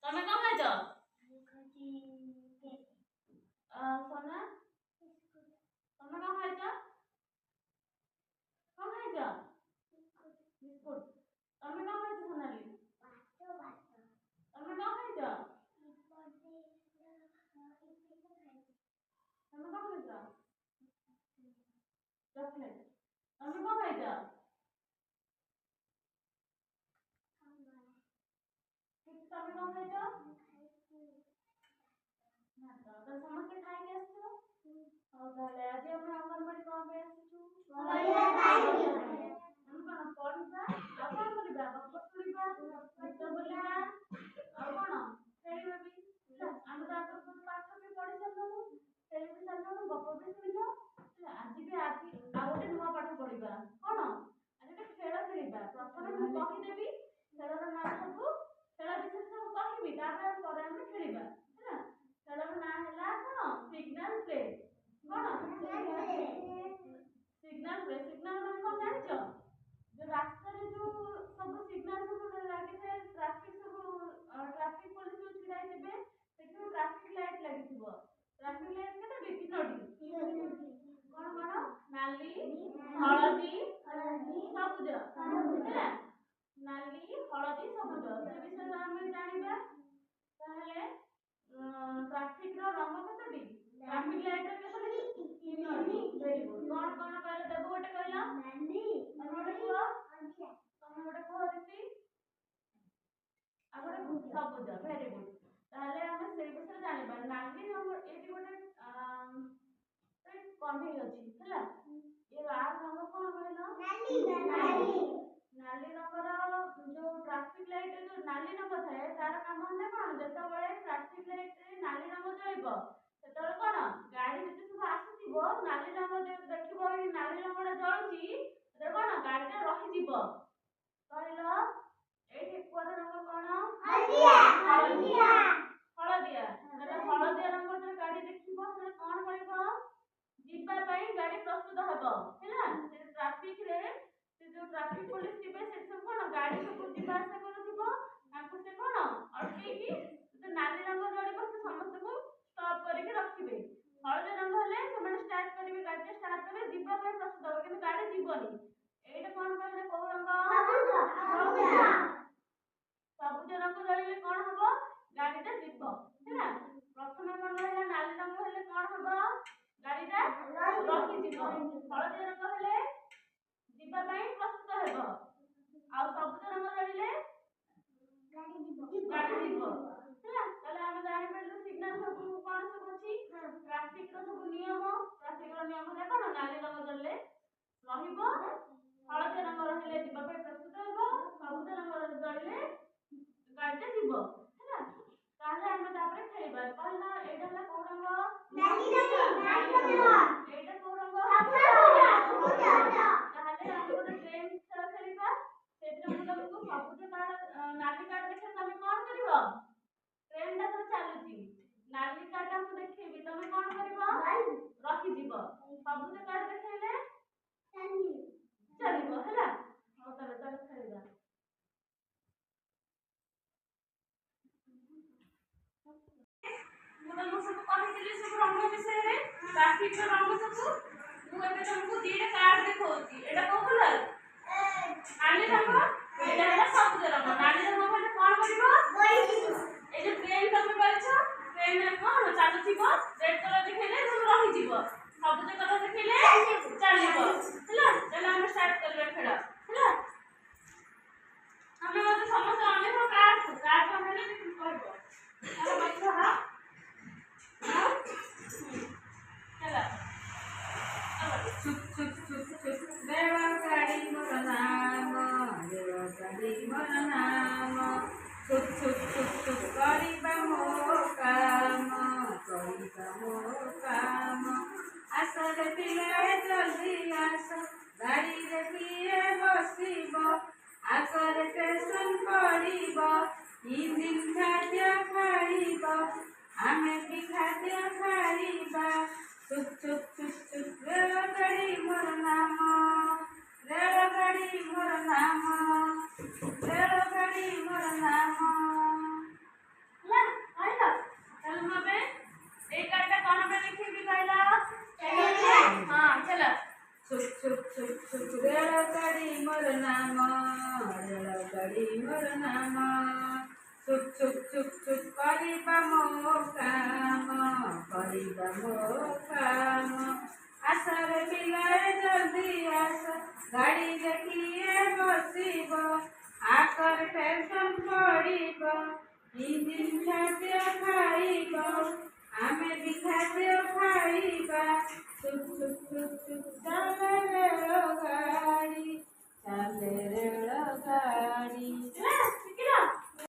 ତମେ କଣ ଖାଇଛ? सोना ତମେ କଣ ଖାଇଛ? କଣ ଖାଇଛ? ବିସ୍କୁଟ। ତମେ କଣ ଖାଇଛ सोନାଲି? ତମେ କଣ ଖାଇଛ? ତମେ କଣ ଖାଇଛ? ଚକଲେଟ। ତମେ କଣ ଖାଇଛ? ତମେ କଣ ଖାଇଛ? ଭାତ। ତ ସମସ୍ତେ ଖାଇକି ଆସିଛ? ହଉ ତାହେଲେ ଆଜି ଆମେ ଅଙ୍ଗନବାଡି କଣ ପାଇଁ ଆସିଛୁ? ଆମେ କଣ ପଢିବା ଆଉ କଣ କରିବା? ଗପ ଶୁଣିବା, ଗୀତ ବୋଲିବା ଆଉ କଣ ଖେଳିବା ବି। ଆମେ ତ ଆଗରୁ ସବୁ ପାଠ ବି ପଢି ସାରିଲୁଣୁ, ଖେଳି ବି ସାରିଲୁଣୁ, ଗପ ବି ଶୁଣିବା। ଆଜି ଆଉ ଗୋଟେ ନୂଆ ପାଠ ପଢିବା। କଣ? ଆଜି ଗୋଟେ ଖେଳ ଖେଳିବା। ପ୍ରଥମେ ମୁଁ କହିଦେବି ଖେଳର ନାଁ ସବୁ, ଖେଳ ବିଷୟରେ ସବୁ କହିବି, ତାପରେ ପରେ ଆମେ ଖେଳିବା। ହେଲା? ଖେଳର ନାଁ ହେଲା କଣ? Signal play. କଣ? Signal play. ସିଗ୍ନାଲ ମାନେ କଣ ଜାଣିଛ? ଯୋଉ ରାସ୍ତାରେ ଯୋଉ ସବୁ ସିଗ୍ନାଲ ସବୁ ଲାଗିଥାଏ, ଟ୍ରାଫିକ ପୋଲିସ ଯୋଉ ଛିଡା ହେଇଥିବେ, ସେଠି ସବୁ ଟ୍ରାଫିକ ଲାଇଟ ଲାଗିଥିବ। ଟ୍ରାଫିକ ଲାଇଟ କେତୋଟି? 3ଟି। କଣ କଣ? ନାଲି, ହଳଦୀ, ସବୁଜ। ହେଲା? ନାଲି, ହଳଦୀ, ସବୁଜ। ସେ ବିଷୟରେ ଆମେ ଜାଣିବା। ତାହେଲେ ट्राफिक ର रंग केतोटी? ट्राफिक लाइट ର केतोटी? 3ଟି। Very good. कौन कौन कहले? देबो गोटे कहला। नाली। तमे गोटे कुह। तमे गोटे कुह दिति। आ गोटे सबुज। Very good. ताहले हमें सेई विषय जानिबा। नाली रंग एटी गोटे कन्हई अछि। ହେଲା? ये लाल रंग कोन कहला? नाली। नाली रंगर जो ट्राफिक लाइट जो नाली रंग थाए तार काम होला कोन? जेतबेले ट्राफिक लाइट रे नाली रंग जळिबो सेतबेले कोन? गाड़ी जति सब आसुथिबो नाली रंग देखिबो कि नाली रंगडा जळुची सेतबेले कोन? गाड़ीटा रहि जिवो। कहलो ए ठेकुआर रंग कोन? हळदिया। हळदिया। ताले हळदिया रंग जो गाड़ी देखिबो से कोन करिबो? जिबा पई गाड़ी प्रस्तुत हबो। हैला? से ट्राफिक रे से जो ट्राफिक पुलिस थिबे से सब कोन? गाड़ी सब जिबा आसा करूथिबो ताकू से कोन? अटके कि तो नाली रंग जळिबो से समस्त को स्टॉप करिके रखिबे। हळदिया रंग हले से माने स्टार्ट करिवे, गाड़ी स्टार्ट करिवे, जिबा पई प्रस्तुत हबो किंतु गाड़ी जिबोनी। एटा कोन कहले? को रंग? सबुज। सबुज रंग जळिले कोन हबो? गाड़ीटा जिबो। हैला? प्रथमे कोन रहला? नाली रंग हले कोन हबो? गाड़ीटा रहि जिवो। हळदिया रंग हले जिबा पई प्रस्तुत हेबो। आ सबुज रंग जळिले गाड़ी जिवो। हैला? ताले हम जानि पड़ले सिग्नल सब कोन सब अछि? ट्रैफिक रो सब नियम। ट्रैफिक रो नियम हले कोन? नाली रंग जळिले रहिबो, हळदिया रंग रहले जिबा पई प्रस्तुत हेबो, सबुज रंग जळिले गाड़ीटा जिवो। हैला? ताले हम तापरे खेलिबा। कहला एटा हला को रंग? नाली रंग। एटा को रंग? सबुज। ताले हम गोटे गेम खेल खेलिबा। सेतिर हम तुमको सबुज कार्ड नाली कार्ड देखले तमे कोन करिवो? ट्रेन टा तो चालुची नाली कार्ड हम देखिबी तमे कोन करिवो? रखि जिवो। सबुज कार्ड देखले चलिबो। हैला? हो ताले खेलिबा। ମୁଁ ତମକୁ ସବୁ କହିଥିଲି ସବୁ ରଙ୍ଗ ବିଷୟରେ, ଟ୍ରାଫିକ ର ରଙ୍ଗ ସବୁ। ମୁଁ ଏବେ ତମକୁ ଦିଟା କାର୍ଡ ଦେଖଉଛି। ଏଟା କୋଉ କଲର? नाली रंग। एटा ହେଲା ସବୁଜ ରଙ୍ଗ। ନାଲି ରଙ୍ଗ ମାନେ କଣ କରିବ? ବଇଯିବ। ଏ ଯେ ଟ୍ରେନ ତମେ କରିଛ, ଟ୍ରେନ ରେ କଣ ଚାଲୁଥିବ, ରେଡ କଲର ଦେଖିଲେ ସବୁ ରହି ଯିବ, ସବୁଜ କଲର ଦେଖିଲେ ଚାଲିବ। ହେଲା? ତାହେଲେ ଆମେ ଷ୍ଟାର୍ଟ କରିବା ଖେଳ। ହେଲା? ଆମେ ମତେ ସମସ୍ତେ ଅନେକ କାର୍ଡ ମାନେ କହିବ। ଆମେ ମତ ହେଲା? चुप चुप चुप चुप रेलगाड़ी मोर नाम, रेलगाड़ी मोर नाम, चुप चुप चुप चुप करिबा मो काम, करिबा मो काम। आसरे पिलाए जल्दी आस, गाड़ी रे किए बसिबो, आसरे स्टेशन पड़िबो, इंजिन खाद्य खाइबो, आमे भी खाद्य खाइबा। चुप चुप चुप चुप रेलगाड़ी मोर नाम, रेलगाड़ी मोर नाम, रेलगाड़ी मोर नाम। नाम रेलगाड़ी मोर नाम चुप चुप चुप चुप करिबा मो काम करिबा मो काम आसर पिलाए जल्दी आस गाड़ी देखिए बसिब आकर टेंशन पड़िब इंजिन खाद्य खाइब आमे भी खाद्य खाइबा चुप चुप चुप चुप चले रेलगाड़ी चले रेलगाड़ी।